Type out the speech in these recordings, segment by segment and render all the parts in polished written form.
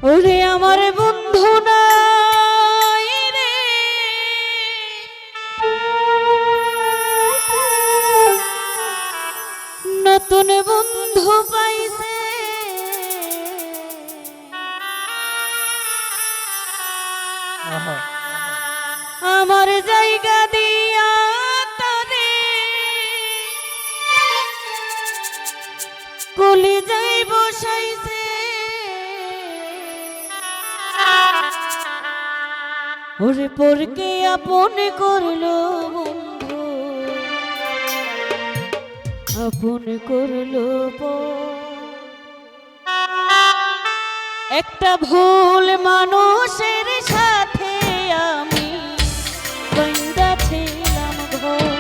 ওরে আমার বন্ধু নাই রে, নতুন বন্ধু পাইছে আমার জায়গা দিয়া তারে কলি যাই বসাইছে। ওরে পরকে আপন করলো বন্ধু, আপন করলো একটা ভুল মানুষের সাথে আমি বন্ধা ছিলাম ঘর,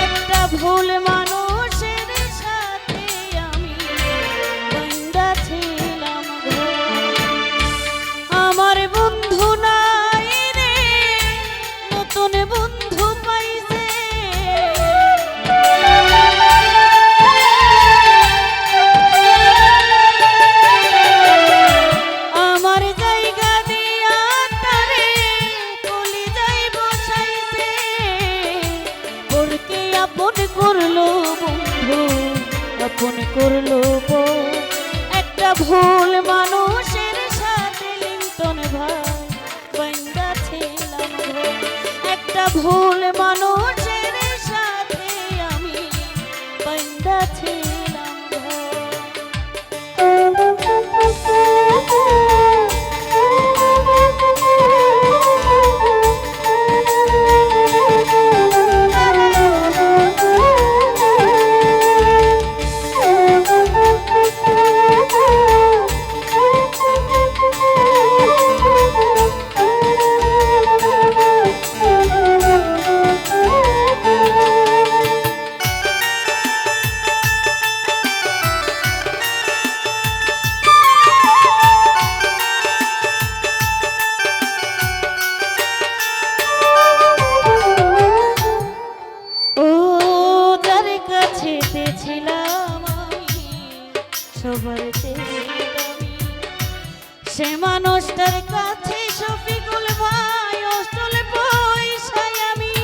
একটা ভুল মানুষের সাথে আমি বন্ধা ছিলাম ঘর। আমার বন্ধু নাই রে, নতুন বন্ধু পাইছে আমার জায়গা দিয়া তারে কলি যাই বসাইছে। পরকে আপন করলো বন্ধু, আপন করলো একটা ভুল মানুষের সাথে লিংটন ভাই বন্ধা ছিলাম ঘর, একটা ভুল মানুষের সাথে আমি বন্ধা ছিলাম ঘর। সবার চেয়ে দামি সে মানুষটার কাছে শফিকুল ভাই অষ্টল পয়সায় আমি।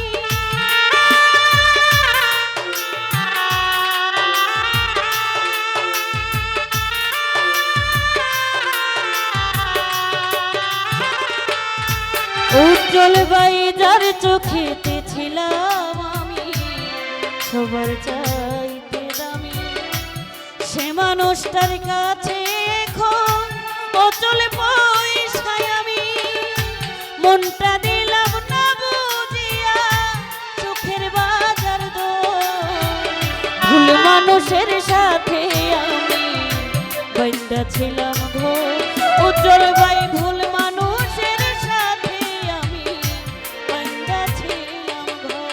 উজ্জ্বল ভাই যার চোখেতে ছিলাম আমি সবার চাইতে দামি, সে মানুষটার কাছে এখন অচল পয়সায় আমি মনটা দিলাম না বুঝিয়া চোখের বাজার ভুল মানুষের সাথে আমি বন্ধা ছিলাম ঘর। উজ্জ্বল ভাই ভুল মানুষের সাথে আমি বন্ধা ছিলাম ঘর।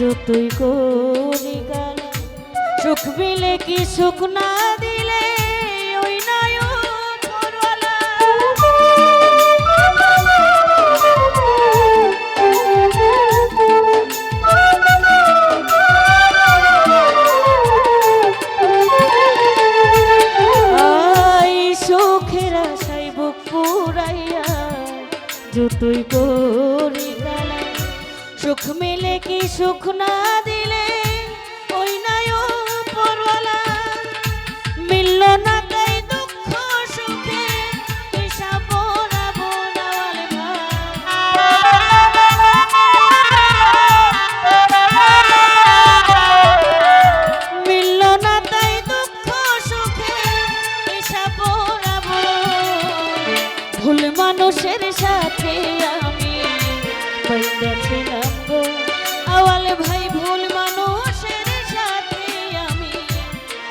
যতই করি গালা সুখ মিলে কি সুখ না দিলে ওই নয় পরওয়ালা। আই সুখের আশায় বুক পুরাইয়া যতই করি গালা সুখ মিলে কি সুখ না দিলে ওই নাই পরওয়ালা। মিলল না তাই দুঃখ সুখে হিসাব বরাবো নাওয়াল ভাই। মিলল না তাই দুঃখ সুখে সাথে আমি বাইন্দা ছিলাম গো আওয়াল ভাই ভুল মানুষের সাথে আমি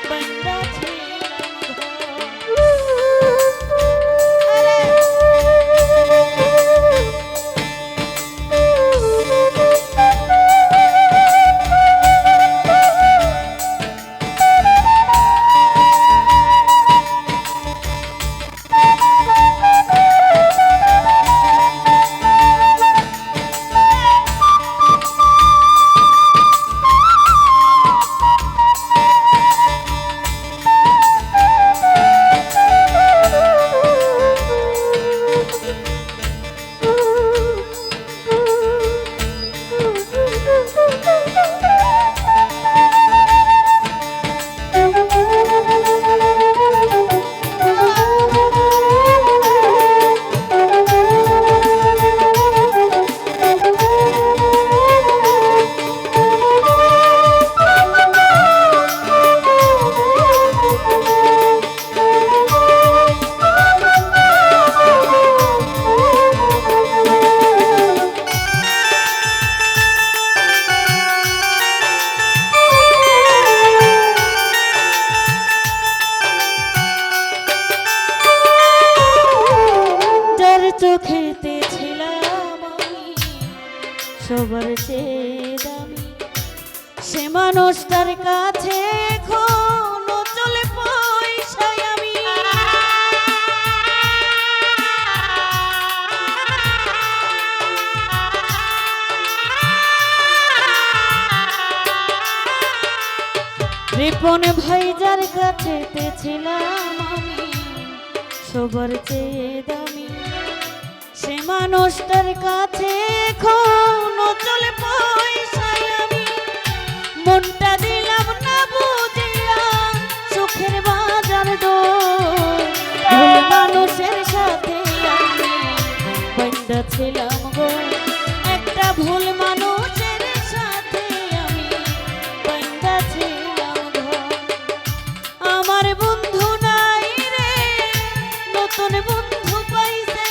বাইন্দা ছিলাম গো চোখেতে ছিলাম আমি সবার চেয়ে দামি সে মানুষটার কাছে এখনো চলে পয়সায় আমি রিপন ভাই যার কাছে ছিলাম আমি সবার চেয়ে দামি সে মানুষটার কাছে এখনো চলে পয়সায় আমি মনটা দিলাম না বুঝিয়া সুখের বাজার দোল মানুষের সাথে আমি বাইন্দা ছিলাম গো একটা ভুল মানুষের সাথে আমি বাইন্দা ছিলাম গো আমার বন্ধু নাই রে নতুন বন্ধু পাইছে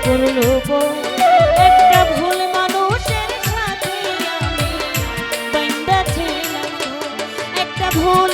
করলো একটা ভুল মানুষের সাথে আমি বাইন্দা ছিলাম একটা ভুল